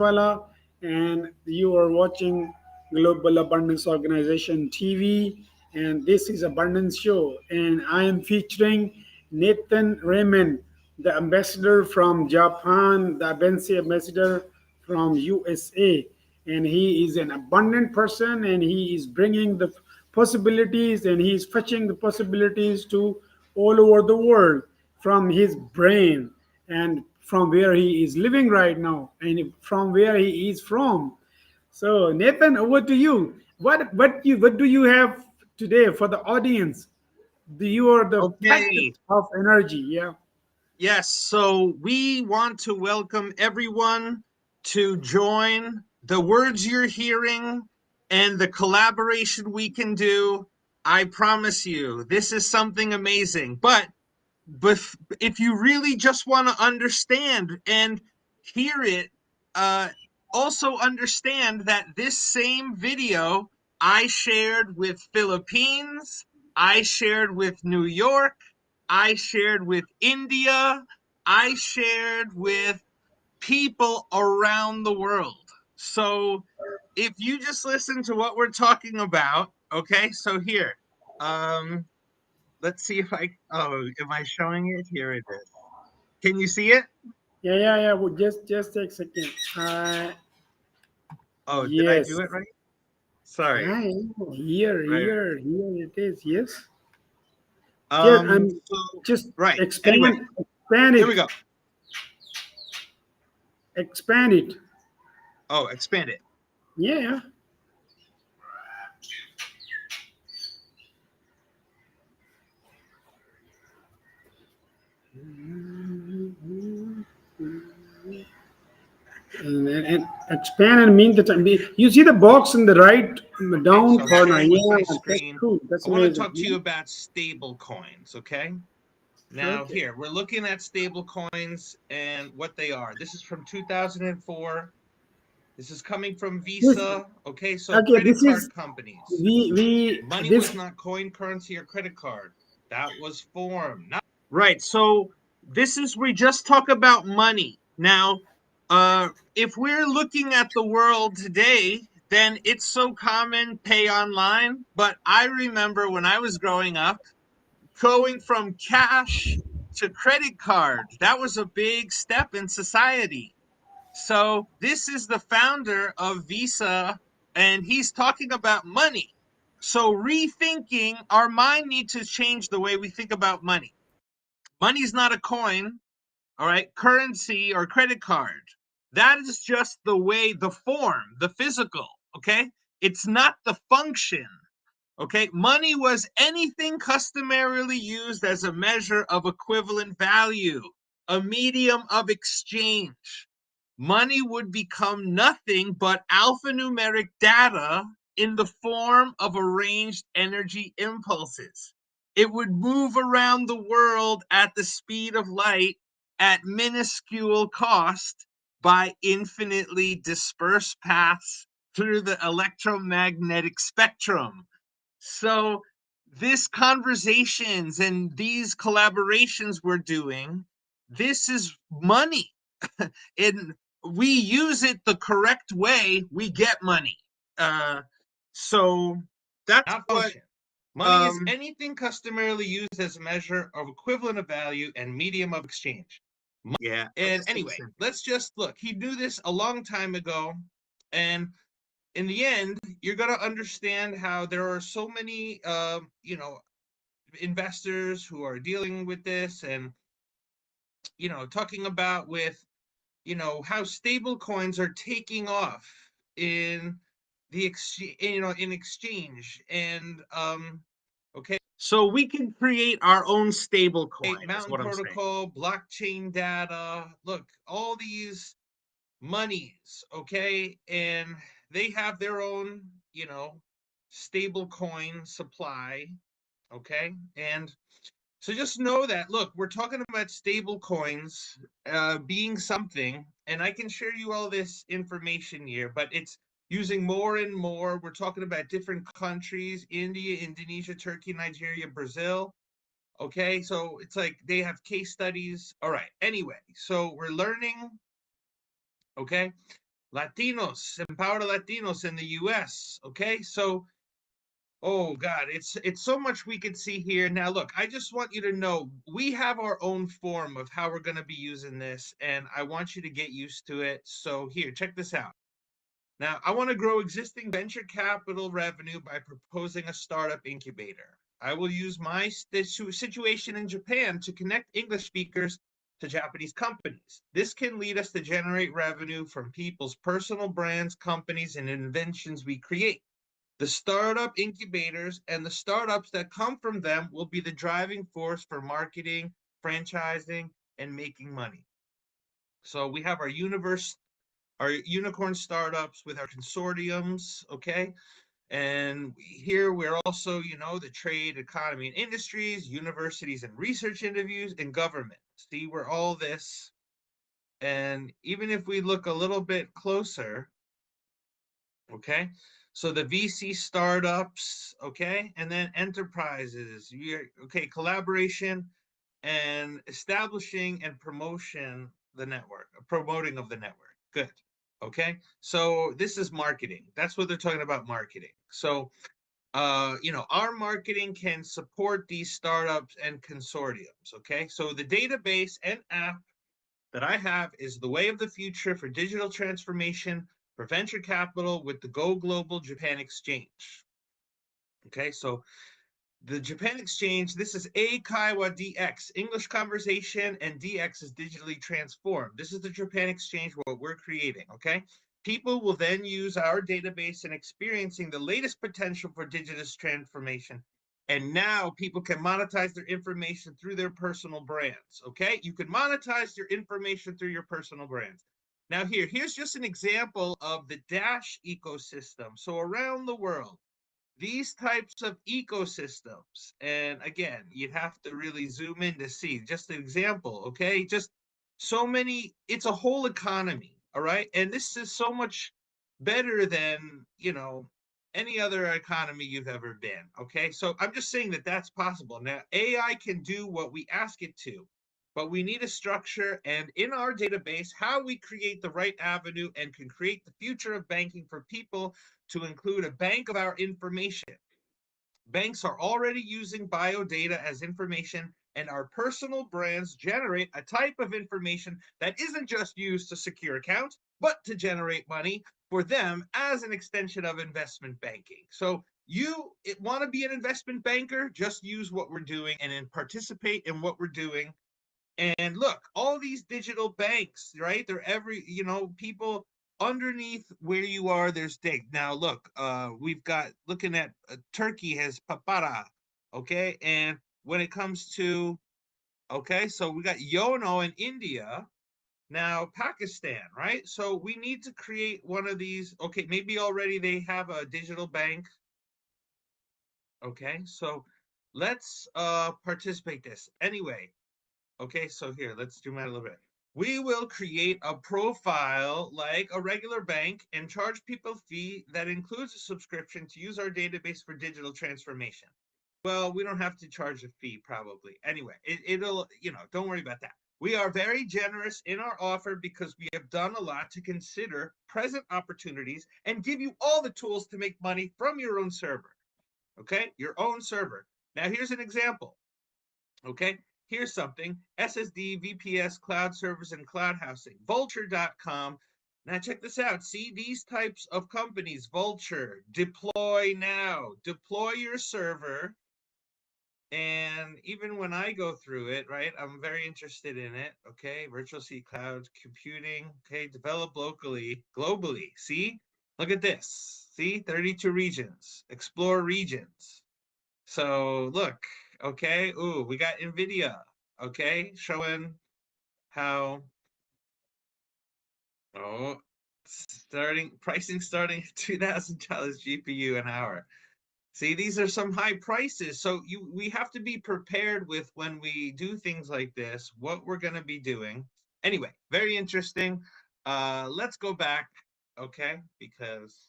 Wala, and you are watching Global Abundance Organization TV, and this is Abundance Show, and I am featuring Nathan Raymond, the ambassador from Japan, the Abensi ambassador from USA, and he is an abundant person, and he is bringing the possibilities, and he is fetching the possibilities to all over the world from his brain and from where he is living right now and from where he is from. So Nathan, over to you. What do you have today for the audience? You are the packet Okay. of energy. Yeah. Yes. So we want to welcome everyone to join the words you're hearing and the collaboration we can do. I promise you, this is something amazing. But if you really just want to understand and hear it, uh, also understand that this same video I shared with Philippines, I shared with New York, I shared with India, I shared with people around the world. So if you just listen to what we're talking about, okay, so here, um, let's see if am I showing it? Here it is. Can you see it? Yeah. Well, just take a second. Oh, did I Yes. do it right? Sorry. I here, Right. here, here it is. Yes. Just So, just right. Anyway, expand here we it, go. expand it. Oh, expand it. Yeah. And expand and mean that you see the box in the right Okay, down so I'm corner. sharing with Yeah, my that's screen. cool. That's I want to amazing. talk to Yeah. you about stable coins, okay? Now, Okay. here, we're looking at stable coins and what they are. This is from 2004. This is coming from This Visa, okay? So okay. credit This is card companies. we Money this was not coin, currency, or credit card. That was form. Right. So this is we just talk about money. Now, if we're looking at the world today, then it's so common pay online. But I remember when I was growing up, going from cash to credit card, that was a big step in society. So this is the founder of Visa, and he's talking about money. So rethinking our mind needs to change the way we think about money. Money's not a coin, all right, currency or credit card. That is just the way, the form, the physical, okay? It's not the function, okay? Money was anything customarily used as a measure of equivalent value, a medium of exchange. Money would become nothing but alphanumeric data in the form of arranged energy impulses. It would move around the world at the speed of light at minuscule cost by infinitely dispersed paths through the electromagnetic spectrum. So, this conversations and these collaborations we're doing, this is money. And we use it the correct way, we get money. Uh, so that's not what function. Money is anything customarily used as a measure of equivalent of value and medium of exchange. Yeah. And anyway, let's just look. He knew this a long time ago. And in the end, you're going to understand how there are so many, investors who are dealing with this and, talking about with how stable coins are taking off in the exchange, in exchange. And okay, so we can create our own stable coin. Mountain protocol, blockchain data, look, all these monies, okay, and they have their own stable coin supply, okay. And so just know that, look, we're talking about stable coins being something, and I can share you all this information here, but it's using more and more. We're talking about different countries: India, Indonesia, Turkey, Nigeria, Brazil. Okay, so it's like they have case studies. All right, anyway, so we're learning, okay? Latinos, empower the Latinos in the US. Okay, so oh God, it's so much we could see here. Now look, I just want you to know we have our own form of how we're gonna be using this, and I want you to get used to it. So here, check this out. Now, I want to grow existing venture capital revenue by proposing a startup incubator. I will use my situation in Japan to connect English speakers to Japanese companies. This can lead us to generate revenue from people's personal brands, companies, and inventions we create. The startup incubators and the startups that come from them will be the driving force for marketing, franchising, and making money. So we have our unicorn startups with our consortiums, okay? And here we're also, the trade, economy, and industries, universities and research interviews, and government. See, we're all this. And even if we look a little bit closer, okay? So the VC startups, okay? And then enterprises, okay, collaboration and establishing and promoting of the network. Good. Okay. So this is marketing. That's what they're talking about, marketing. So our marketing can support these startups and consortiums. Okay. So the database and app that I have is the way of the future for digital transformation for venture capital with the Go Global Japan Exchange. Okay. So the Japan Exchange, this is A Kaiwa DX, English conversation, and DX is digitally transformed. This is the Japan Exchange, what we're creating, okay? People will then use our database and experiencing the latest potential for digital transformation. And now people can monetize their information through their personal brands, okay? You can monetize your information through your personal brands. Now here's just an example of the Dash ecosystem. So around the world, these types of ecosystems, and again, you'd have to really zoom in to see just an example, okay? Just so many, it's a whole economy, all right? And this is so much better than, any other economy you've ever been, okay? So I'm just saying that that's possible. Now, AI can do what we ask it to, but we need a structure and in our database, how we create the right avenue and can create the future of banking for people to include a bank of our information. Banks are already using biodata as information, and our personal brands generate a type of information that isn't just used to secure accounts, but to generate money for them as an extension of investment banking. So you want to be an investment banker, just use what we're doing and then participate in what we're doing. And look, all these digital banks, right? They're people underneath where you are, there's dig. Now, look, we've got looking at Turkey has papara, okay? And when it comes to, okay, so we got Yono in India, now Pakistan, right? So we need to create one of these. Okay, maybe already they have a digital bank. Okay, so let's participate this. Anyway, okay, so here, let's zoom out a little bit. We will create a profile like a regular bank and charge people a fee that includes a subscription to use our database for digital transformation. Well, we don't have to charge a fee probably. Anyway, it'll, don't worry about that. We are very generous in our offer because we have done a lot to consider present opportunities and give you all the tools to make money from your own server. Okay, your own server. Now, here's an example. Okay, here's something: SSD, VPS, cloud servers, and cloud housing. Vulture.com. Now, check this out. See these types of companies: Vulture, deploy now, deploy your server. And even when I go through it, right, I'm very interested in it. Okay, virtual C cloud computing. Okay, develop locally, globally. See, look at this. See, 32 regions. Explore regions. So look, okay, ooh, we got NVIDIA, okay, showing how, oh, pricing starting at $2,000 GPU an hour. See, these are some high prices. So we have to be prepared with when we do things like this, what we're going to be doing. Anyway, very interesting. Let's go back, okay, because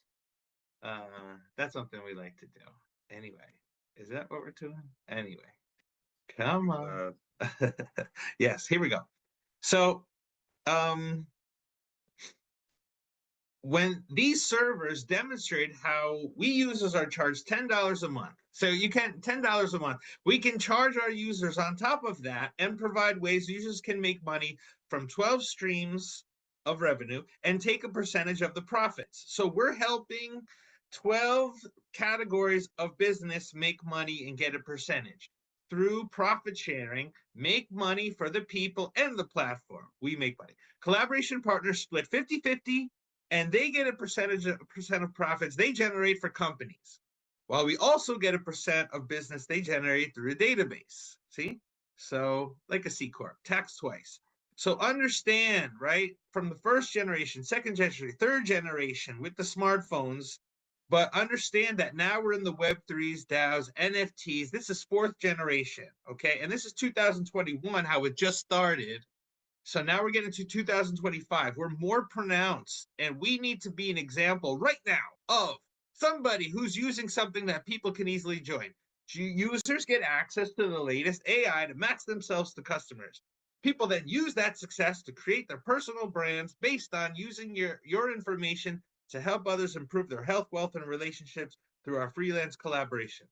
that's something we like to do. Anyway, is that what we're doing? Anyway. Come on. Yes, here we go. So, when these servers demonstrate how we users are charged $10 a month. So you can $10 a month. We can charge our users on top of that and provide ways users can make money from 12 streams of revenue and take a percentage of the profits. So we're helping 12 categories of business make money and get a percentage through profit sharing, make money for the people and the platform. We make money. Collaboration partners split 50-50, and they get a percent of profits they generate for companies, while we also get a percent of business they generate through a database. See? So, like a C Corp, tax twice. So, understand, right, from the first generation, second generation, third generation with the smartphones, but understand that now we're in the Web3s, DAOs, NFTs. This is fourth generation, okay? And this is 2021, how it just started. So now we're getting to 2025. We're more pronounced, and we need to be an example right now of somebody who's using something that people can easily join. Users get access to the latest AI to match themselves to customers. People then use that success to create their personal brands based on using your information to help others improve their health, wealth, and relationships through our freelance collaboration.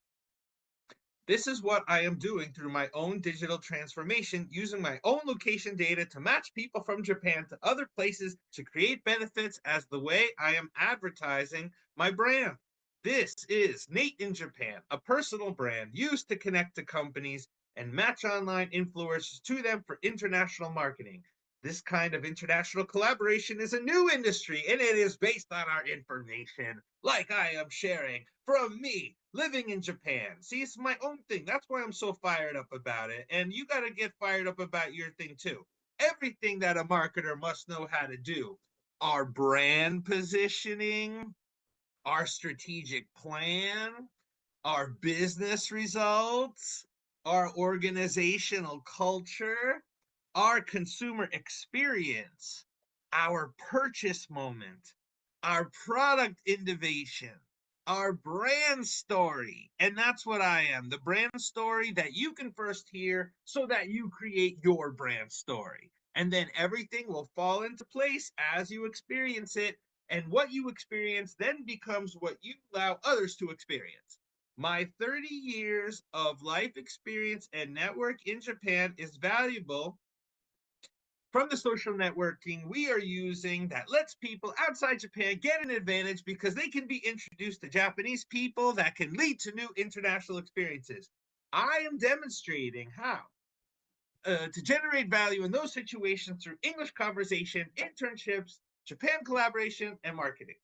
This is what I am doing through my own digital transformation, using my own location data to match people from Japan to other places to create benefits as the way I am advertising my brand. This is Nate in Japan, a personal brand used to connect to companies and match online influencers to them for international marketing. This kind of international collaboration is a new industry, and it is based on our information, like I am sharing from me living in Japan. See, it's my own thing. That's why I'm so fired up about it. And you got to get fired up about your thing too. Everything that a marketer must know how to do: our brand positioning, our strategic plan, our business results, our organizational culture, our consumer experience, our purchase moment, our product innovation, our brand story. And that's what I am, the brand story that you can first hear so that you create your brand story. And then everything will fall into place as you experience it. And what you experience then becomes what you allow others to experience. My 30 years of life experience and network in Japan is valuable from the social networking we are using that lets people outside Japan get an advantage because they can be introduced to Japanese people that can lead to new international experiences. I am demonstrating how to generate value in those situations through English conversation, internships, Japan collaboration, and marketing.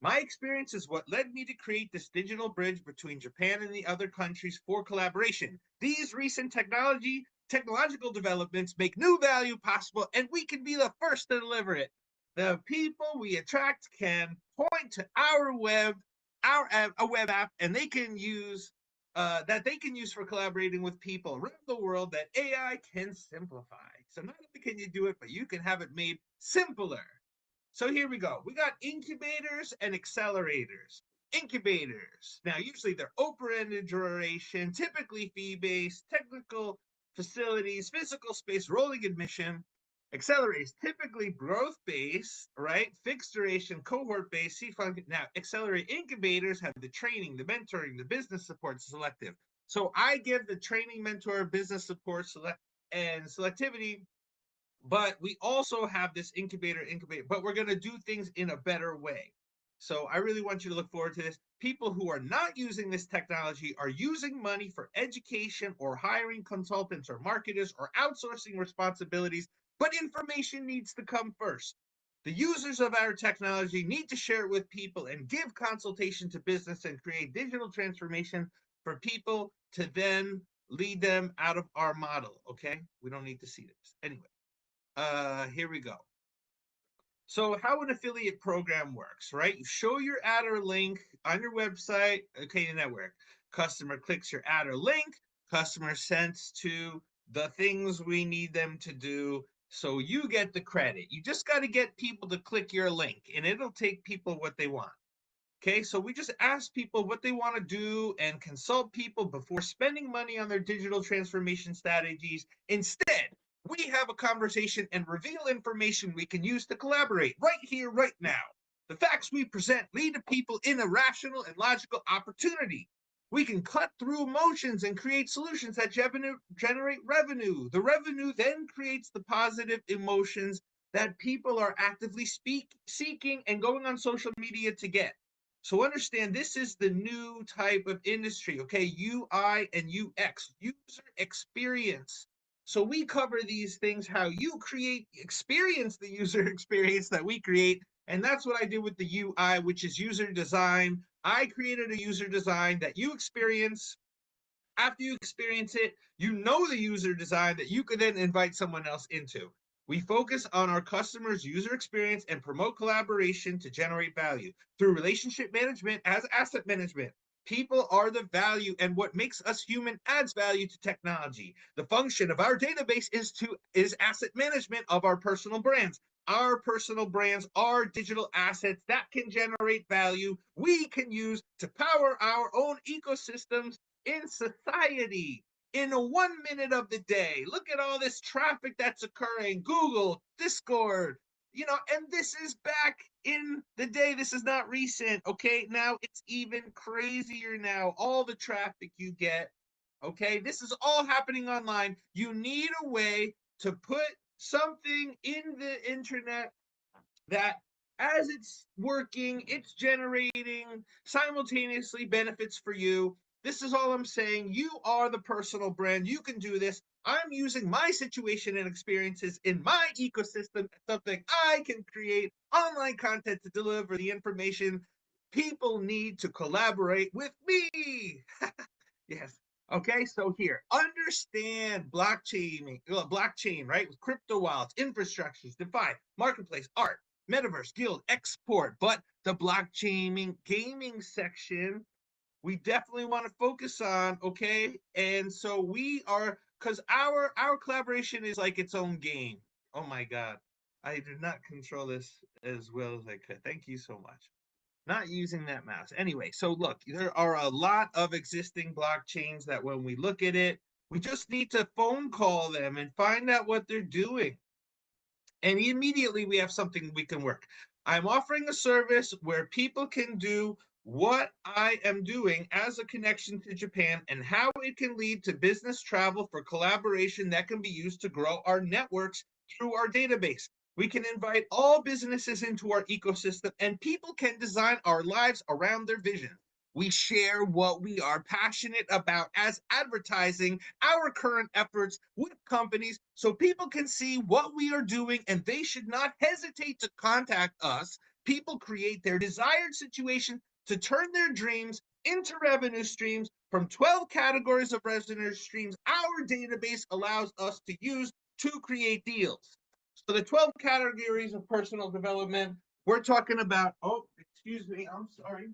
My experience is what led me to create this digital bridge between Japan and the other countries for collaboration. These recent technological developments make new value possible, and we can be the first to deliver it. The people we attract can point to our a web app, and they can use that they can use for collaborating with people around the world that AI can simplify. So not only can you do it, but you can have it made simpler. So here we go. We got incubators and accelerators. Incubators. Now, usually they're open-ended duration, typically fee-based, technical facilities, physical space, rolling admission. Accelerators, typically growth-based, right? Fixed duration, cohort-based, seed fund. Now, accelerate incubators have the training, the mentoring, the business support selective. So I give the training, mentor, business support, and selectivity, but we also have this incubator, but we're going to do things in a better way. So I really want you to look forward to this. People who are not using this technology are using money for education or hiring consultants or marketers or outsourcing responsibilities, but information needs to come first. The users of our technology need to share it with people and give consultation to business and create digital transformation for people to then lead them out of our model. Okay, we don't need to see this anyway. Here we go. So how an affiliate program works, right? You show your ad or link on your website, okay, network. Customer clicks your ad or link, customer sends to the things we need them to do, so you get the credit. You just got to get people to click your link, and it'll take people what they want. Okay, so we just ask people what they want to do and consult people before spending money on their digital transformation strategies. Instead, we have a conversation and reveal information we can use to collaborate right here, right now. The facts we present lead to people in a rational and logical opportunity. We can cut through emotions and create solutions that generate revenue. The revenue then creates the positive emotions that people are actively seeking and going on social media to get. So understand this is the new type of industry, okay? UI and UX, user experience. So we cover these things, how you experience the user experience that we create. And that's what I did with the UI, which is user design. I created a user design that you experience. After you experience it, you know the user design that you could then invite someone else into. We focus on our customers' user experience and promote collaboration to generate value through relationship management as asset management. People are the value, and what makes us human adds value to technology. The function of our database is asset management of our personal brands. Our personal brands are digital assets that can generate value we can use to power our own ecosystems in society in 1 minute of the day. Look at all this traffic that's occurring. Google, Discord, and this is back in the day. This is not recent. Okay. Now it's even crazier now. All the traffic you get. Okay. This is all happening online. You need a way to put something in the internet that as it's working, it's generating simultaneously benefits for you. This is all I'm saying. You are the personal brand. You can do this. I'm using my situation and experiences in my ecosystem, something I can create online content to deliver the information people need to collaborate with me. Yes. Okay, so here, understand blockchain, right? With crypto wallets, infrastructures, DeFi, marketplace, art, metaverse, guild, export. But the blockchain gaming section, we definitely want to focus on, okay? And so we are, because our collaboration is like its own game. Oh my God. I did not control this as well as I could. Thank you so much. Not using that mouse. Anyway, so look, there are a lot of existing blockchains that when we look at it, we just need to phone call them and find out what they're doing. And immediately we have something we can work. I'm offering a service where people can do what I am doing as a connection to Japan and how it can lead to business travel for collaboration that can be used to grow our networks through our database. We can invite all businesses into our ecosystem and people can design our lives around their vision. We share what we are passionate about as advertising our current efforts with companies so people can see what we are doing and they should not hesitate to contact us. People create their desired situation to turn their dreams into revenue streams from 12 categories of revenue streams our database allows us to use to create deals. So the 12 categories of personal development, we're talking about, oh, excuse me, I'm sorry.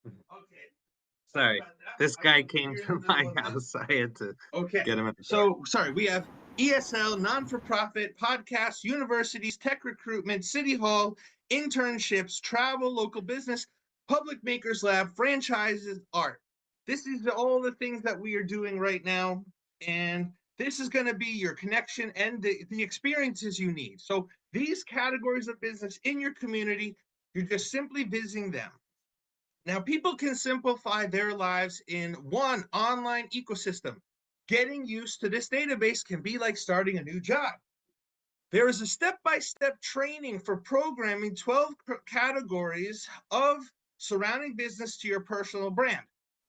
Okay. Sorry, this guy came to my house. I had to get him. So, sorry, we have ESL, non for profit, podcasts, universities, tech recruitment, city hall, internships, travel, local business, public makers lab, franchises, art. This is all the things that we are doing right now. And this is going to be your connection and the experiences you need. So, these categories of business in your community, you're just simply visiting them. Now, people can simplify their lives in one online ecosystem. Getting used to this database can be like starting a new job. There is a step-by-step training for programming 12 categories of surrounding business to your personal brand.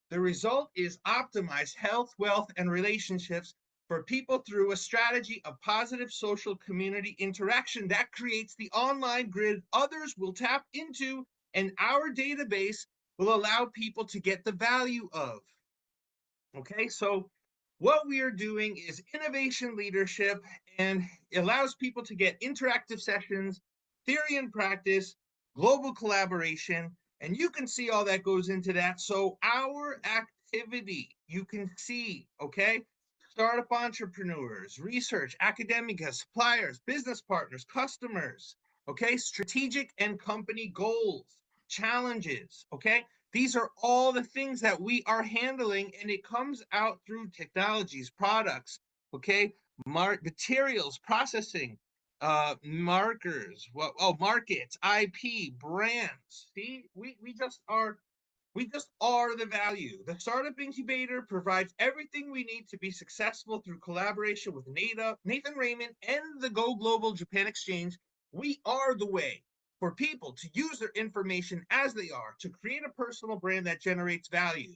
The result is optimized health, wealth, and relationships for people through a strategy of positive social community interaction that creates the online grid others will tap into, and our database will allow people to get the value of. Okay, so what we are doing is innovation leadership, and it allows people to get interactive sessions, theory and practice, global collaboration, and you can see all that goes into that. So our activity, you can see, okay, startup entrepreneurs, research, academia, suppliers, business partners, customers, okay, strategic and company goals, challenges, okay? These are all the things that we are handling, and it comes out through technologies, products, okay? materials, processing, markers, markets, IP, brands. See, we just are the value. The Startup Incubator provides everything we need to be successful through collaboration with Nathan Raymond and the Go Global Japan Exchange. We are the way for people to use their information as they are to create a personal brand that generates value.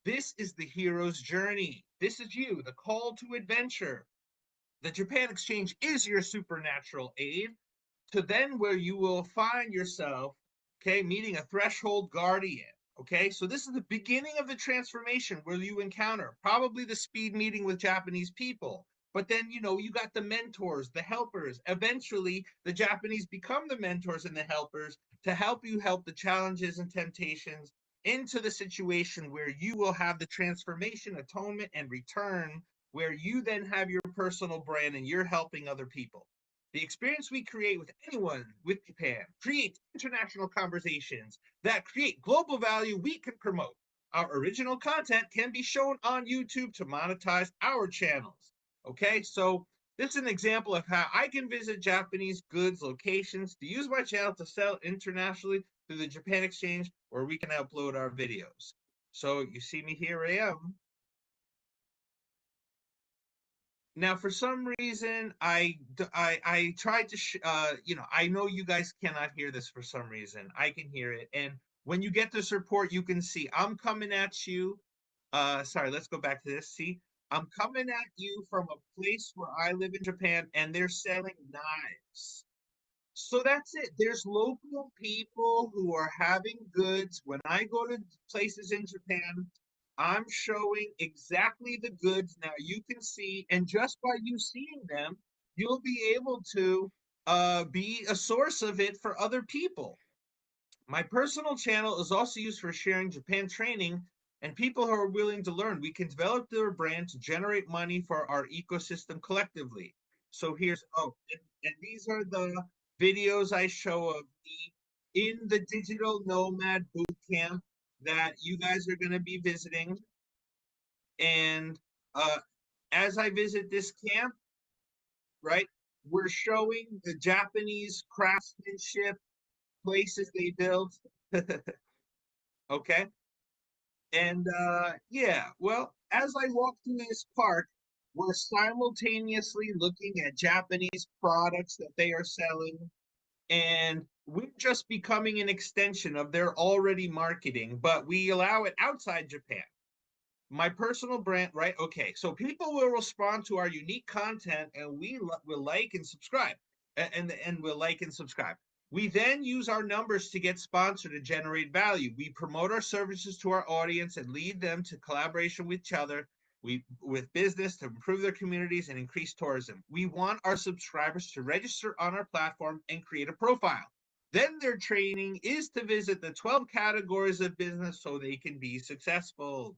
This is the hero's journey. This is you, the call to adventure. The Japan Exchange is your supernatural aid to then where you will find yourself, okay, meeting a threshold guardian. Okay, so this is the beginning of the transformation where you encounter probably the speed meeting with Japanese people. But then, you got the mentors, the helpers. Eventually, the Japanese become the mentors and the helpers to help you help the challenges and temptations into the situation where you will have the transformation, atonement, and return, where you then have your personal brand and you're helping other people. The experience we create with anyone with Japan creates international conversations that create global value we can promote. Our original content can be shown on YouTube to monetize our channels. Okay, so this is an example of how I can visit Japanese goods locations to use my channel to sell internationally through the Japan Exchange, where we can upload our videos. So you see me, here I am. Now, for some reason, I tried to, I know you guys cannot hear this for some reason. I can hear it. And when you get this report, you can see I'm coming at you. Sorry, let's go back to this. See, I'm coming at you from a place where I live in Japan and they're selling knives. So that's it. There's local people who are having goods. When I go to places in Japan, I'm showing exactly the goods. Now you can see, and just by you seeing them, you'll be able to be a source of it for other people. My personal channel is also used for sharing Japan training and people who are willing to learn. We can develop their brand to generate money for our ecosystem collectively. So here's, and these are the videos I show of me in the digital nomad boot camp that you guys are going to be visiting. And uh, as I visit this camp, right, we're showing the Japanese craftsmanship, places they build. Okay. And yeah, well, as I walk through this park, we're simultaneously looking at Japanese products that they are selling, and we're just becoming an extension of their already marketing, but we allow it outside Japan. My personal brand, right? Okay, so people will respond to our unique content, and we will like and subscribe, and will like and subscribe. We then use our numbers to get sponsored to generate value. We promote our services to our audience and lead them to collaboration with each other. With business to improve their communities and increase tourism. We want our subscribers to register on our platform and create a profile. Then their training is to visit the 12 categories of business so they can be successful.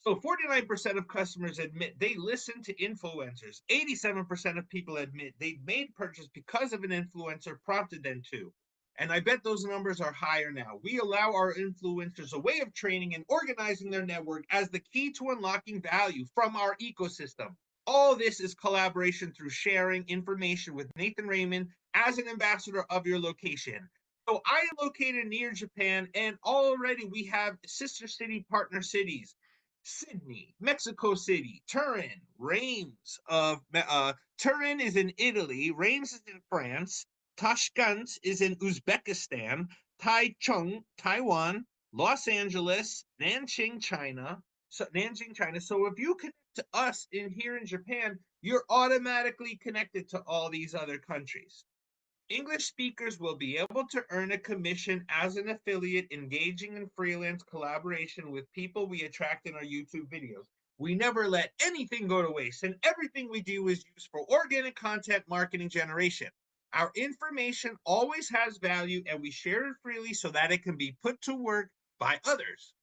So 49% of customers admit they listen to influencers. 87% of people admit they made purchase because of an influencer prompted them to. And I bet those numbers are higher now. We allow our influencers a way of training and organizing their network as the key to unlocking value from our ecosystem. All this is collaboration through sharing information with Nathan Raymond as an ambassador of your location. So I am located near Japan, and already we have sister city partner cities. Sydney, Mexico City, Turin, Reims of Turin is in Italy, Reims is in France, Tashkent is in Uzbekistan, Taichung, Taiwan, Los Angeles, Nanjing, China. So if you connect to us in here in Japan, you're automatically connected to all these other countries. English speakers will be able to earn a commission as an affiliate engaging in freelance collaboration with people we attract in our YouTube videos. We never let anything go to waste, and everything we do is used for organic content marketing generation. Our information always has value, and we share it freely so that it can be put to work by others.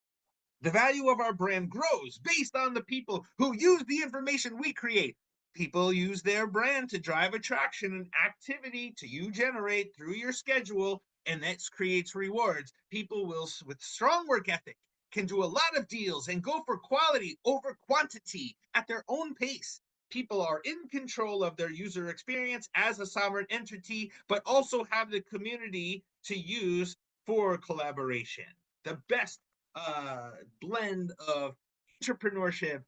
The value of our brand grows based on the people who use the information we create. People use their brand to drive attraction and activity to you generate through your schedule, and that creates rewards. People will, with strong work ethic, can do a lot of deals and go for quality over quantity at their own pace. People are in control of their user experience as a sovereign entity, but also have the community to use for collaboration. The best blend of entrepreneurship,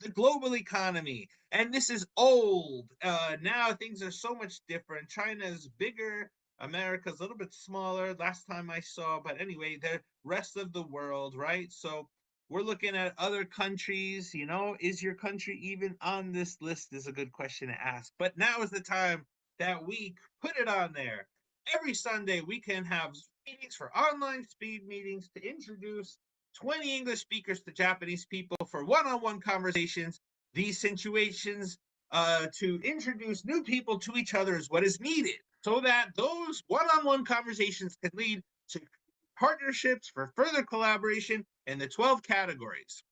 the global economy. And this is old. Now things are so much different. China's bigger, America's a little bit smaller last time I saw, but anyway, the rest of the world, right? So we're looking at other countries. Is your country even on this list? Is a good question to ask. But now is the time that we put it on there. Every Sunday, we can have meetings for online speed meetings to introduce 20 English speakers to Japanese people for one on one conversations. These situations to introduce new people to each other is what is needed so that those one on one conversations can lead to partnerships for further collaboration in the 12 categories.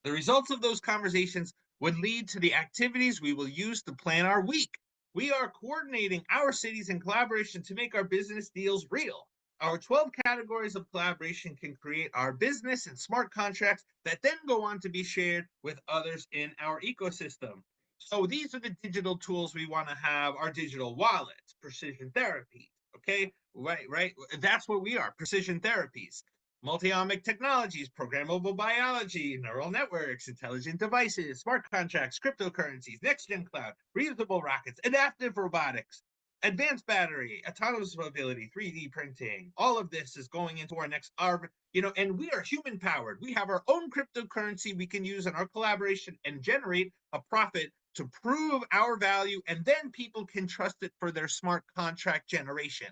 The results of those conversations would lead to the activities we will use to plan our week. We are coordinating our cities in collaboration to make our business deals real. Our 12 categories of collaboration can create our business and smart contracts that then go on to be shared with others in our ecosystem. So these are the digital tools we want to have: our digital wallets, precision therapies. Okay, right. That's what we are: precision therapies. Multi-omic technologies, programmable biology, neural networks, intelligent devices, smart contracts, cryptocurrencies, next-gen cloud, reusable rockets, adaptive robotics, advanced battery, autonomous mobility, 3D printing. All of this is going into our next and we are human powered. We have our own cryptocurrency we can use in our collaboration and generate a profit to prove our value, and then people can trust it for their smart contract generation.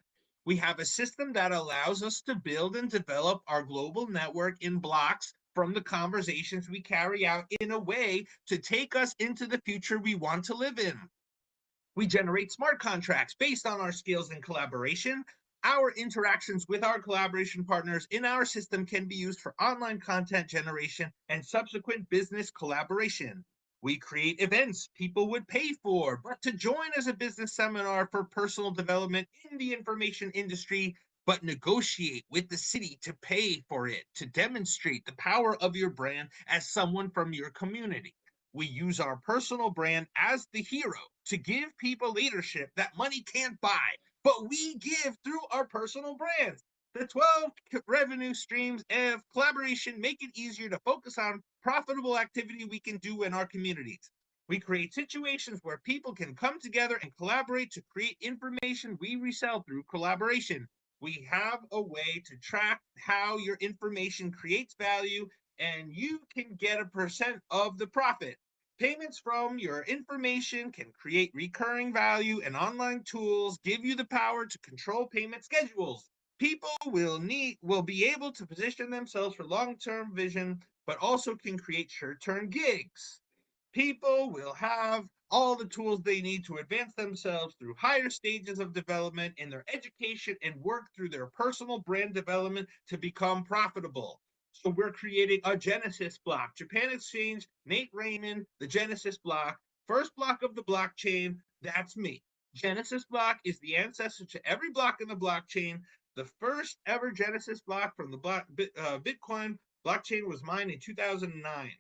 We have a system that allows us to build and develop our global network in blocks from the conversations we carry out in a way to take us into the future we want to live in. We generate smart contracts based on our skills in collaboration. Our interactions with our collaboration partners in our system can be used for online content generation and subsequent business collaboration. We create events people would pay for, but to join as a business seminar for personal development in the information industry, but negotiate with the city to pay for it to demonstrate the power of your brand as someone from your community. We use our personal brand as the hero to give people leadership that money can't buy, but we give through our personal brands. The 12 revenue streams of collaboration make it easier to focus on profitable activity we can do in our communities. We create situations where people can come together and collaborate to create information we resell through collaboration. We have a way to track how your information creates value, and you can get a percent of the profit. Payments from your information can create recurring value, and online tools give you the power to control payment schedules. People will be able to position themselves for long-term vision, but also can create short-term gigs. People will have all the tools they need to advance themselves through higher stages of development in their education and work through their personal brand development to become profitable. So we're creating a Genesis block. Japan Exchange, Nate Raymond, the Genesis block. First block of the blockchain, that's me. Genesis block is the ancestor to every block in the blockchain. The first ever Genesis block from the Bitcoin blockchain was mined in 2009.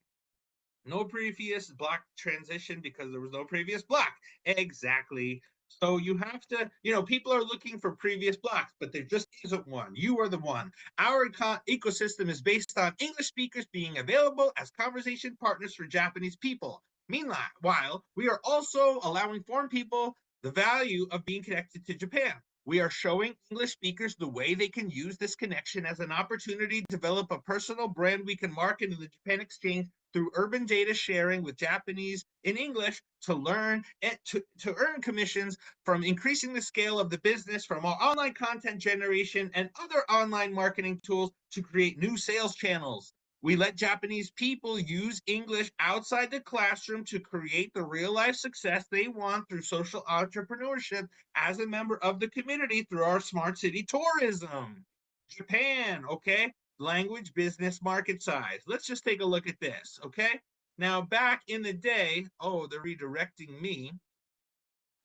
No previous block transition because there was no previous block. Exactly. So you have to, people are looking for previous blocks, but there just isn't one. You are the one. Our ecosystem is based on English speakers being available as conversation partners for Japanese people. Meanwhile, we are also allowing foreign people the value of being connected to Japan. We are showing English speakers the way they can use this connection as an opportunity to develop a personal brand we can market in the Japan Exchange through urban data sharing with Japanese in English to learn and to earn commissions from increasing the scale of the business from our online content generation and other online marketing tools to create new sales channels. We let Japanese people use English outside the classroom to create the real life success they want through social entrepreneurship as a member of the community through our smart city tourism. Japan, okay? Language, business, market size. Let's just take a look at this, okay? Now, back in the day, they're redirecting me.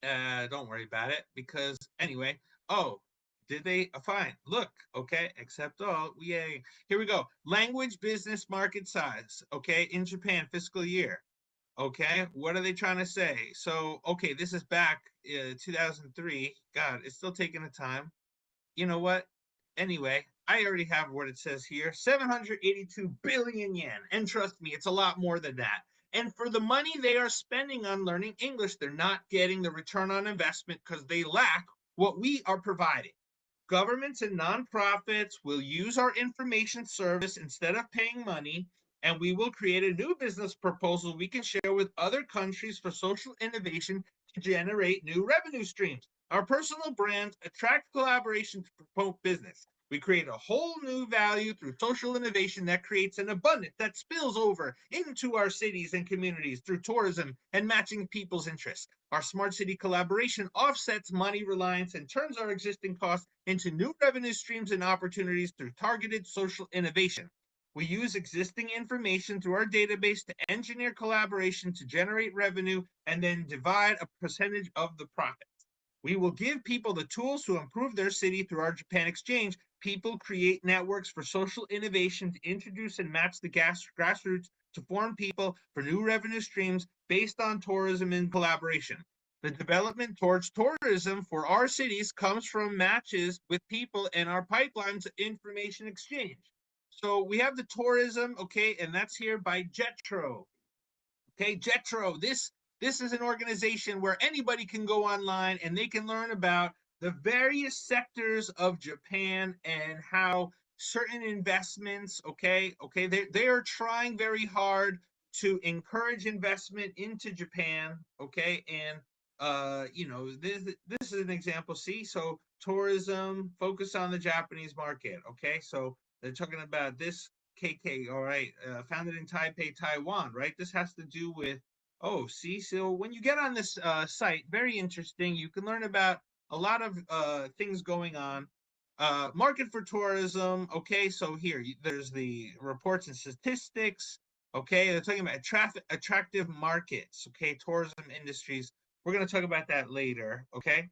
Don't worry about it because anyway, did they? Fine. Look, okay, accept all. Yay. Here we go. Language, business, market size, okay, in Japan, fiscal year. Okay, what are they trying to say? So, okay, this is back 2003. God, it's still taking a time. You know what? Anyway, I already have what it says here, 782 billion yen. And trust me, it's a lot more than that. And for the money they are spending on learning English, they're not getting the return on investment because they lack what we are providing. Governments and nonprofits will use our information service instead of paying money, and we will create a new business proposal we can share with other countries for social innovation to generate new revenue streams. Our personal brands attract collaboration to promote business. We create a whole new value through social innovation that creates an abundance that spills over into our cities and communities through tourism and matching people's interests. Our smart city collaboration offsets money reliance and turns our existing costs into new revenue streams and opportunities through targeted social innovation. We use existing information through our database to engineer collaboration to generate revenue and then divide a percentage of the profits. We will give people the tools to improve their city through our Japan Exchange. People create networks for social innovation to introduce and match the grassroots to form people for new revenue streams based on tourism and collaboration. The development towards tourism for our cities comes from matches with people in our pipelines of information exchange. So we have the tourism, okay, and that's here by Jetro. Okay, Jetro, this is an organization where anybody can go online and they can learn about the various sectors of Japan and how certain investments, okay, they are trying very hard to encourage investment into Japan, okay, and this is an example. See, so tourism, focus on the Japanese market, okay, so they're talking about this KK, all right, founded in Taipei, Taiwan, right? This has to do with, oh, see, so when you get on this site, very interesting. You can learn about a lot of things going on. Market for tourism, okay, so here, there's the reports and statistics, okay, they're talking about attractive markets, okay, tourism industries. We're going to talk about that later, okay?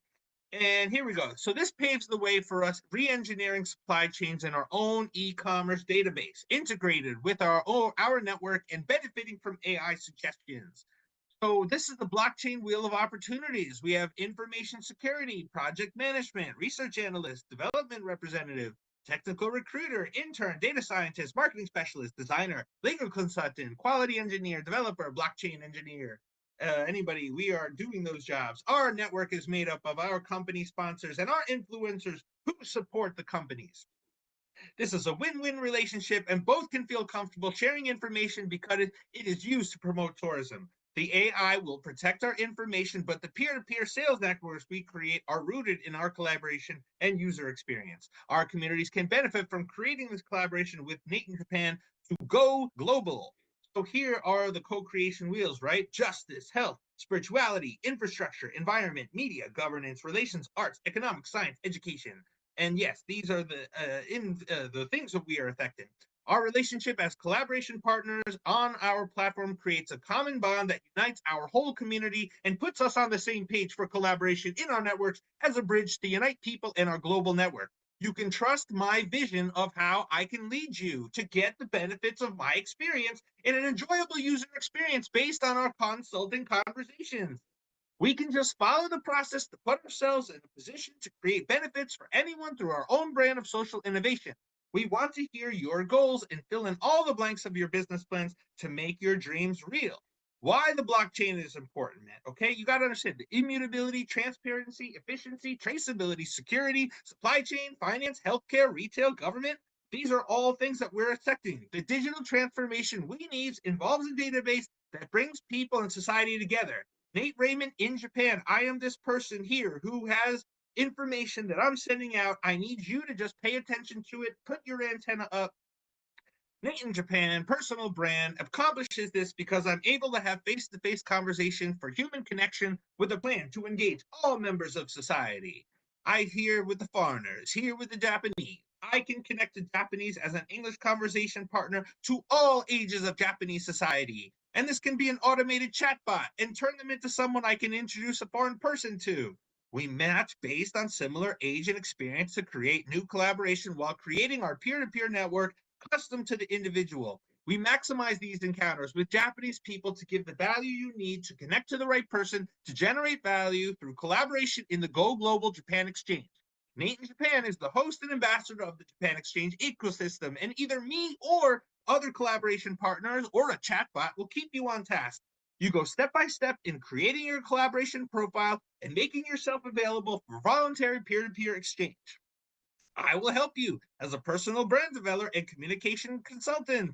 And here we go. So this paves the way for us re-engineering supply chains in our own e-commerce database, integrated with our network and benefiting from AI suggestions. So this is the blockchain wheel of opportunities. We have information security, project management, research analyst, development representative, technical recruiter, intern, data scientist, marketing specialist, designer, legal consultant, quality engineer, developer, blockchain engineer. Anybody, we are doing those jobs. Our network is made up of our company sponsors and our influencers who support the companies. This is a win-win relationship, and both can feel comfortable sharing information because it is used to promote tourism. The AI will protect our information, but the peer-to-peer sales networks we create are rooted in our collaboration and user experience. Our communities can benefit from creating this collaboration with Nate in Japan to go global. So here are the co-creation wheels, right? Justice, health, spirituality, infrastructure, environment, media, governance, relations, arts, economics, science, education. And yes, these are the things that we are affecting. Our relationship as collaboration partners on our platform creates a common bond that unites our whole community and puts us on the same page for collaboration in our networks as a bridge to unite people in our global network. You can trust my vision of how I can lead you to get the benefits of my experience in an enjoyable user experience based on our consulting conversations. We can just follow the process to put ourselves in a position to create benefits for anyone through our own brand of social innovation. We want to hear your goals and fill in all the blanks of your business plans to make your dreams real. Why the blockchain is important, man. Okay, you got to understand the immutability, transparency, efficiency, traceability, security, supply chain, finance, healthcare, retail, government. These are all things that we're affecting. The digital transformation we need involves a database that brings people and society together. Nate Raymond in Japan. I am this person here who has information that I'm sending out. I need you to just pay attention to it, put your antenna up. Nate in Japan, personal brand, accomplishes this because I'm able to have face to face conversation for human connection with a plan to engage all members of society. I here with the foreigners, here with the Japanese. I can connect the Japanese as an English conversation partner to all ages of Japanese society. And this can be an automated chatbot and turn them into someone I can introduce a foreign person to. We match based on similar age and experience to create new collaboration while creating our peer to peer network custom to the individual. We maximize these encounters with Japanese people to give the value you need to connect to the right person to generate value through collaboration in the Go Global Japan Exchange. Nate in Japan is the host and ambassador of the Japan Exchange ecosystem, and either me or other collaboration partners or a chatbot will keep you on task. You go step by step in creating your collaboration profile and making yourself available for voluntary peer-to-peer exchange. I will help you as a personal brand developer and communication consultant.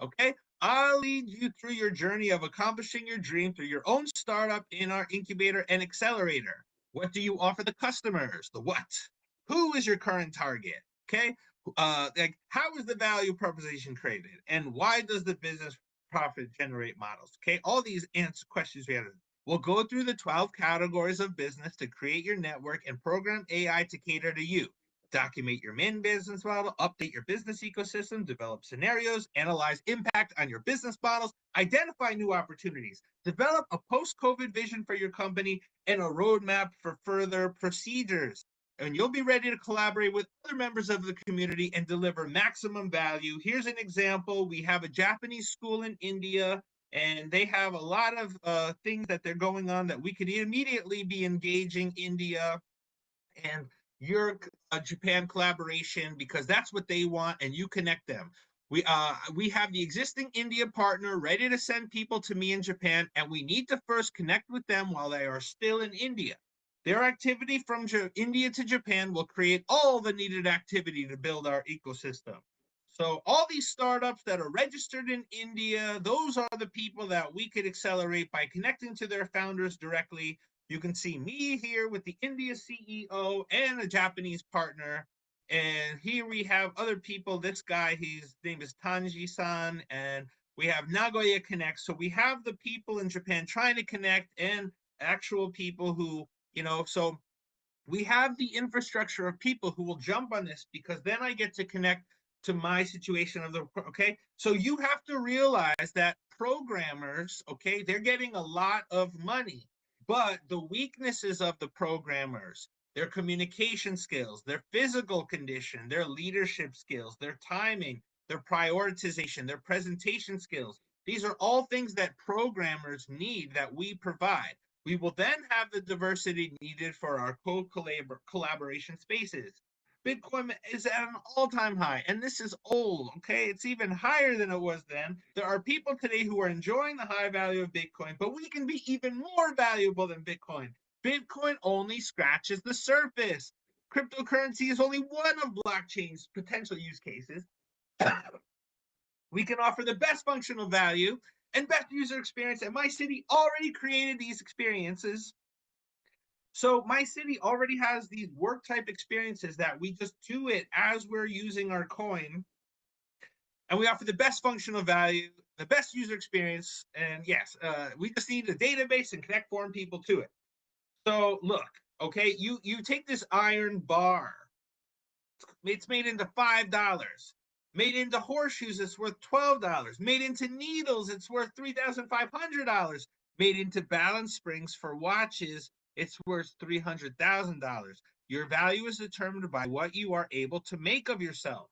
Okay, I'll lead you through your journey of accomplishing your dream through your own startup in our incubator and accelerator. What do you offer the customers? The what? Who is your current target? Okay, like how is the value proposition created, and why does the business profit generate models? Okay, all these answer questions we have. We'll go through the 12 categories of business to create your network and program AI to cater to you. Document your main business model, update your business ecosystem, develop scenarios, analyze impact on your business models, identify new opportunities, develop a post-COVID vision for your company, and a roadmap for further procedures. And you'll be ready to collaborate with other members of the community and deliver maximum value. Here's an example. We have a Japanese school in India, and they have a lot of things that they're going on that we could immediately be engaging India and your Japan collaboration, because that's what they want, and you connect them. We have the existing India partner ready to send people to me in Japan, and we need to first connect with them while they are still in India. Their activity from India to Japan will create all the needed activity to build our ecosystem. So all these startups that are registered in India, those are the people that we could accelerate by connecting to their founders directly. You can see me here with the India CEO and a Japanese partner. And here we have other people. This guy, his name is Tanji-san, and we have Nagoya Connect. So we have the people in Japan trying to connect and actual people who, so we have the infrastructure of people who will jump on this, because then I get to connect to my situation of the, okay? So you have to realize that programmers, okay, they're getting a lot of money, but the weaknesses of the programmers, their communication skills, their physical condition, their leadership skills, their timing, their prioritization, their presentation skills, these are all things that programmers need that we provide. We will then have the diversity needed for our collaboration spaces. Bitcoin is at an all-time high, and this is old, okay? It's even higher than it was then. There are people today who are enjoying the high value of Bitcoin, but we can be even more valuable than Bitcoin. Bitcoin only scratches the surface. Cryptocurrency is only one of blockchain's potential use cases. We can offer the best functional value and best user experience, and my city already created these experiences. So my city already has these work type experiences that we just do it as we're using our coin, and we offer the best functional value, the best user experience, and yes, we just need a database and connect foreign people to it. So look, okay, you take this iron bar, it's made into $5. Made into horseshoes, it's worth $12. Made into needles, it's worth $3,500. Made into balance springs for watches, it's worth $300,000. Your value is determined by what you are able to make of yourself.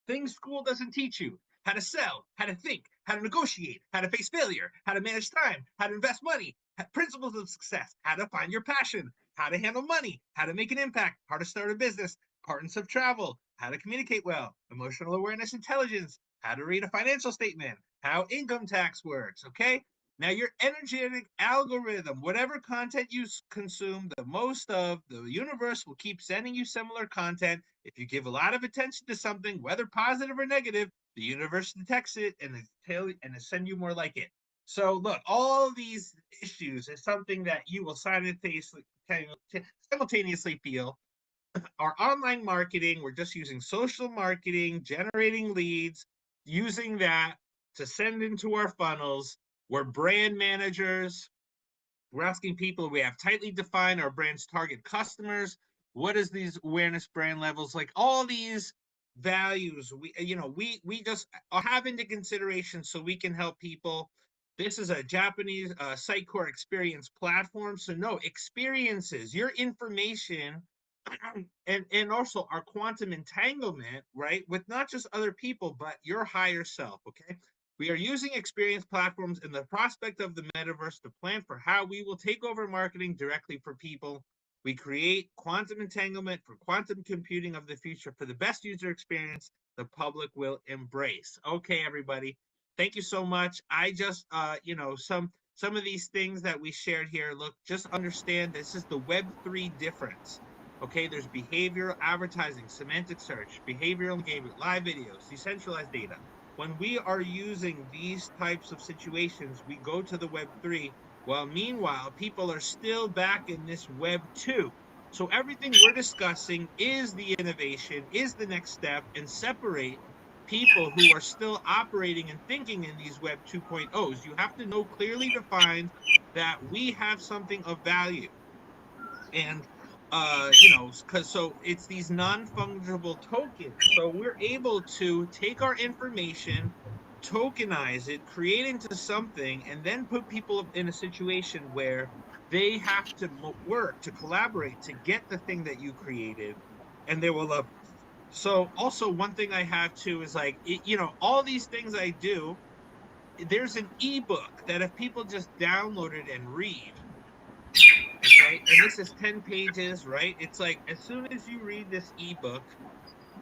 Things school doesn't teach you: how to sell, how to think, how to negotiate, how to face failure, how to manage time, how to invest money, principles of success, how to find your passion, how to handle money, how to make an impact, how to start a business, importance of travel, how to communicate well, emotional awareness intelligence, how to read a financial statement, how income tax works, okay? Now, your energetic algorithm, whatever content you consume the most of, the universe will keep sending you similar content. If you give a lot of attention to something, whether positive or negative, the universe detects it and it send you more like it. So look, all these issues is something that you will simultaneously feel. Our online marketing, we're just using social marketing, generating leads, using that to send into our funnels. We're brand managers. We're asking people, we have tightly defined our brand's target customers. What is these awareness brand levels? Like all these values, we just have into consideration so we can help people. This is a Japanese Sitecore experience platform. So no, experiences, your information and also our quantum entanglement, right, with not just other people but your higher self. Okay, we are using experience platforms and the prospect of the metaverse to plan for how we will take over marketing directly for people. We create quantum entanglement for quantum computing of the future for the best user experience the public will embrace. Okay, everybody, thank you so much. I just some of these things that we shared here, look, just understand this is the Web3 difference. Okay, there's behavioral advertising, semantic search, behavioral engagement, live videos, decentralized data. When we are using these types of situations, we go to the Web3, while meanwhile, people are still back in this Web2. So everything we're discussing is the innovation, is the next step, and separate people who are still operating and thinking in these Web 2.0s. You have to know clearly defined that we have something of value. And because so it's these non-fungible tokens, so we're able to take our information, tokenize it, create into something, and then put people in a situation where they have to work to collaborate to get the thing that you created, and they will love it. So also one thing I have too is like all these things I do, there's an ebook that if people just download it and read, okay, and this is 10 pages, right? It's like as soon as you read this ebook,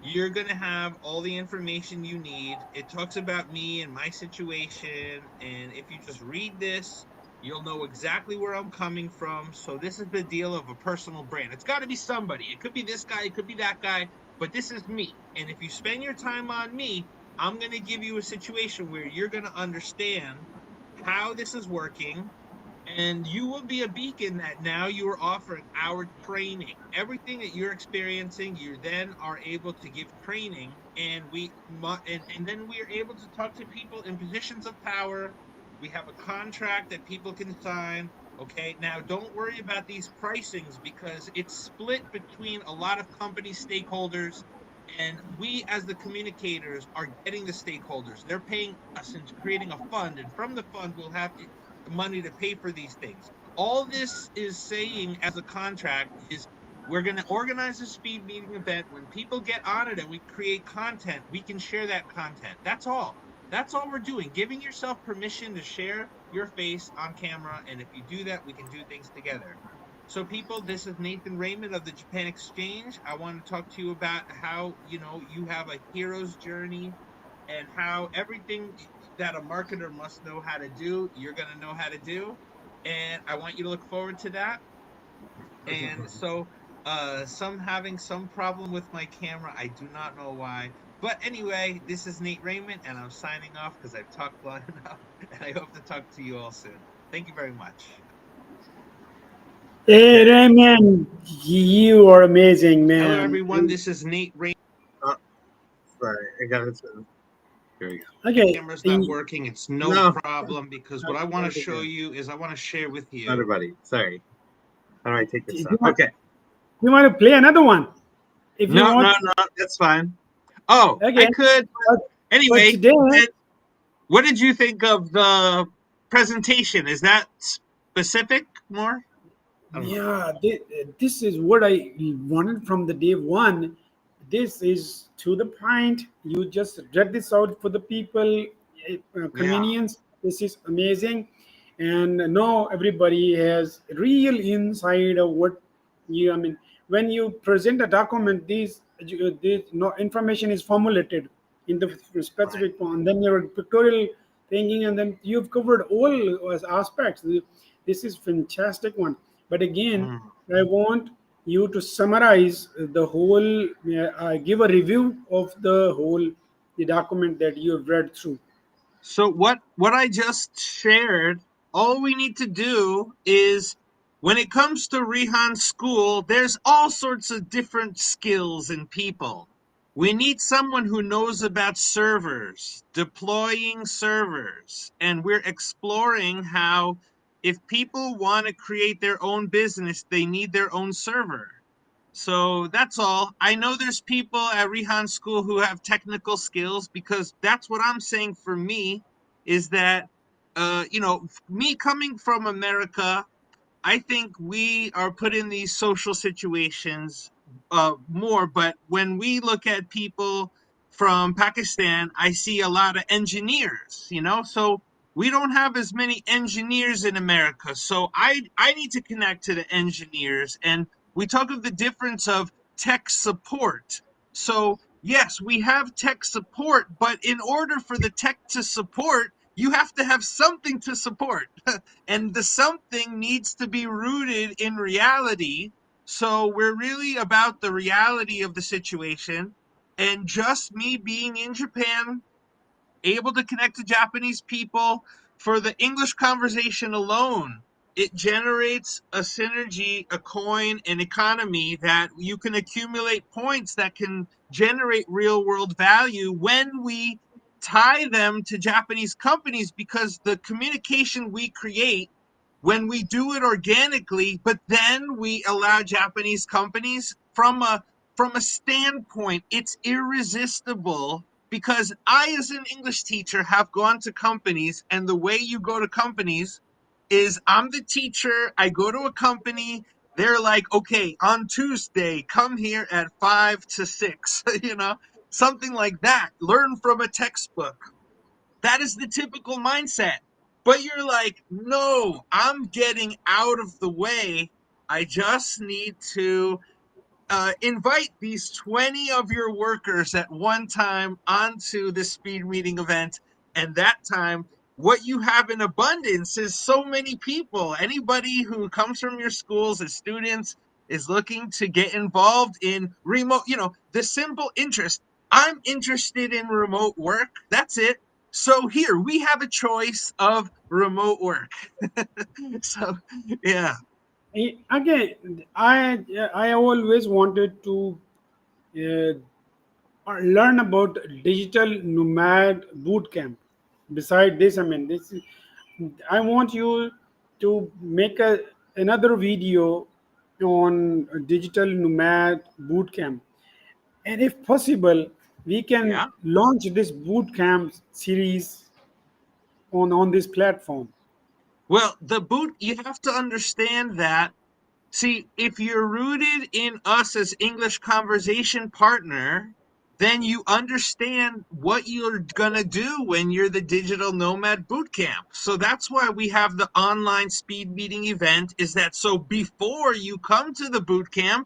you're going to have all the information you need. It talks about me and my situation, and if you just read this, you'll know exactly where I'm coming from. So this is the deal of a personal brand. It's got to be somebody. It could be this guy, it could be that guy, but this is me. And if you spend your time on me, I'm going to give you a situation where you're going to understand how this is working, and you will be a beacon that now you are offering our training. Everything that you're experiencing, you then are able to give training, and and then we are able to talk to people in positions of power. We have a contract that people can sign. Okay, now don't worry about these pricings because it's split between a lot of company stakeholders, and we as the communicators are getting the stakeholders. They're paying us into creating a fund, and from the fund we'll have money to pay for these things. All this is saying as a contract is we're going to organize a speed meeting event. When people get on it and we create content, we can share that content. That's all. That's all we're doing. Giving yourself permission to share your face on camera. And if you do that, we can do things together. So, people, this is Nathan Raymond of the Japan Exchange. I want to talk to you about how, you have a hero's journey and how everything that a marketer must know how to do, you're going to know how to do. And I want you to look forward to that. And so, some having some problem with my camera. I do not know why. But anyway, this is Nate Raymond, and I'm signing off because I've talked long enough. And I hope to talk to you all soon. Thank you very much. Hey, Okay. Raymond, you are amazing, Hello, man. everyone. This is Nate Raymond. Uh, Sorry, I got it. Here we go. My Okay, camera's not working. It's no No, problem because what I want to show you is I want to share with you. everybody. Sorry. How do I take do this you off? want, Okay. you want to play another one? If you No, want, no, no. That's fine. Oh, okay. I could. But, but Anyway, today, what did you think of the presentation? Is that specific more? I don't know. yeah, this is what I wanted from the day one. This is to the point. You just read this out for the people, Yeah. convenience. This is amazing, and now everybody has real insight of what you. I mean, when you present a document, this no information is formulated in the Right. specific one. Then your pictorial thinking, and then you've covered all aspects. This is fantastic one. But again, Mm. I want you to summarize the whole, give a review of the whole the document that you have read through. So what I just shared, all we need to do is when it comes to Rihan School, there's all sorts of different skills and people. We need someone who knows about servers, deploying servers, and we're exploring how if people want to create their own business, they need their own server. So that's all. I know there's people at Rihan School who have technical skills because that's what I'm saying for me is that, me coming from America, I think we are put in these social situations more, but when we look at people from Pakistan, I see a lot of engineers, so we don't have as many engineers in America. So I need to connect to the engineers. And we talk of the difference of tech support. So yes, we have tech support, but in order for the tech to support, you have to have something to support. And the something needs to be rooted in reality. So we're really about the reality of the situation. And just me being in Japan, able to connect to Japanese people for the English conversation alone, it generates a synergy, a coin, an economy that you can accumulate points that can generate real world value when we tie them to Japanese companies, because the communication we create when we do it organically, but then we allow Japanese companies from a standpoint, it's irresistible, because I, as an English teacher, have gone to companies, and the way you go to companies is I'm the teacher, I go to a company, they're like, okay, on Tuesday, come here at 5 to 6, something like that. Learn from a textbook. That is the typical mindset. But you're like, no, I'm getting out of the way. I just need to invite these 20 of your workers at one time onto the speed reading event. And that time, what you have in abundance is so many people. Anybody who comes from your schools as students is looking to get involved in remote, the simple interest. I'm interested in remote work. That's it. So here we have a choice of remote work. So, yeah. Again, I always wanted to learn about digital nomad boot camp. Beside this, I mean, I want you to make another video on digital nomad boot camp, and if possible, we can Yeah. launch this boot camp series on this platform. Well, the boot, you have to understand that. See, if you're rooted in us as English conversation partner, then you understand what you're going to do when you're the digital nomad bootcamp. So that's why we have the online speed meeting event, is that so before you come to the bootcamp,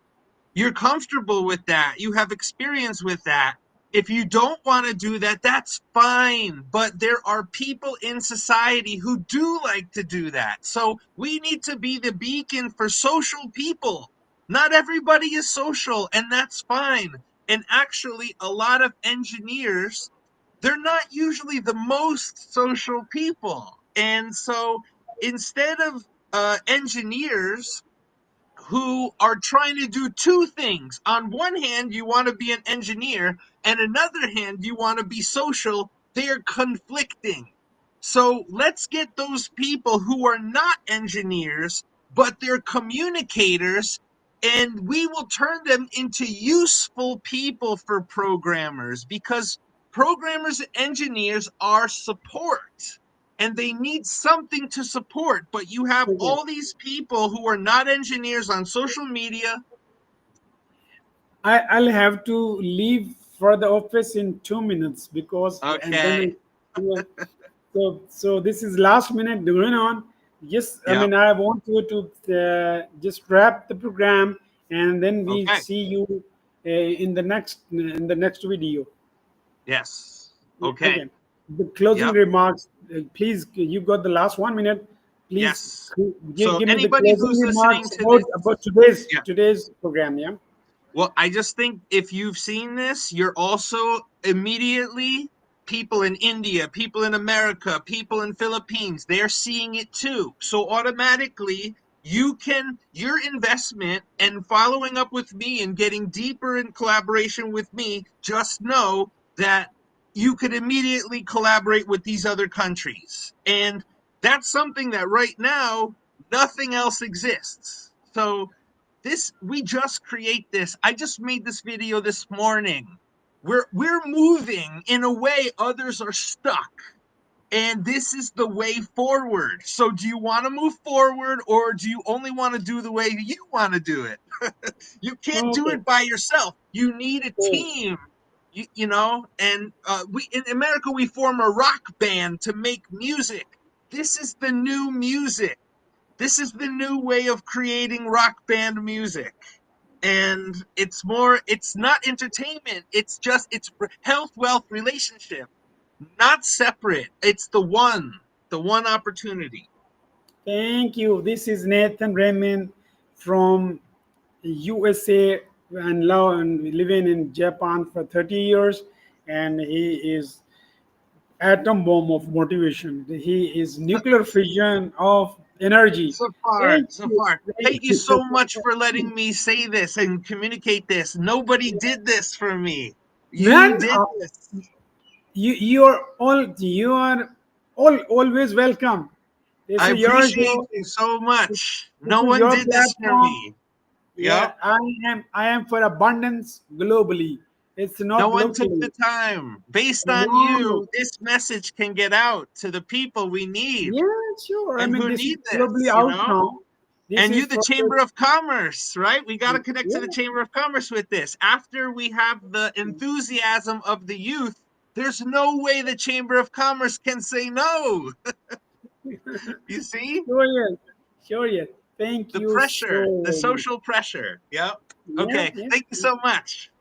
you're comfortable with that. You have experience with that. If you don't want to do that, that's fine. But there are people in society who do like to do that. So we need to be the beacon for social people. Not everybody is social, and that's fine. And actually, a lot of engineers, they're not usually the most social people. And so instead of engineers who are trying to do two things. On one hand, you want to be an engineer, and another hand, you want to be social. They're conflicting. So let's get those people who are not engineers, but they're communicators, and we will turn them into useful people for programmers, because programmers and engineers are support, and they need something to support. But you have Okay. all these people who are not engineers on social media. I'll have to leave for the office in 2 minutes because, and Okay. then yeah, so this is last minute going on. Yes, I Yep. mean I want you to just wrap the program, and then we Okay. see you in the next video. Yes. Yeah, Okay. again, the closing Yep. remarks. Please, you got the last 1 minute. Please Yes. give, So give me the anybody closing who's listening remarks to this, about today's yeah. today's program. Yeah. Well, I just think if you've seen this, you're also immediately, people in India, people in America, people in Philippines, they're seeing it too. So automatically your investment and following up with me and getting deeper in collaboration with me, just know that you could immediately collaborate with these other countries. And that's something that right now nothing else exists. So this, we just create this. I just made this video this morning. We're moving in a way others are stuck, and this is the way forward. So do you want to move forward, or do you only want to do the way you want to do it? You can't do Okay. it by yourself. You need a Oh, team. You know, and we in America we form a rock band to make music. This is the new music. This is the new way of creating rock band music. And it's not entertainment. It's health, wealth, relationship, not separate. It's the one opportunity. thank you. This is Nathan Raymond from USA and now and living in Japan for 30 years, and he is atom bomb of motivation. He is nuclear fission of energy. So far, Thank so you. far. Thank Thank you you so so much for much. letting me say this and communicate this. Nobody did this for me. You Man, did this. you are all always welcome. This I is your appreciate show. you so much. This No is one your did this for platform. me. Yeah, Yep. I am for abundance globally. It's No not one took the locally. time. Based on No. you, this message can get out to the people we need Yeah, sure. I and mean, who this is need globally this, you out know? now. This And you, is the for Chamber of Commerce, right? We got to connect to the yeah. Chamber of Commerce with this. After we have the enthusiasm of the youth, there's no way the Chamber of Commerce can say no. You see? Sure, yes. Sure, yes. Thank The you pressure, the so much. social pressure. Yep. Yeah, Okay. yeah. Thank you so much.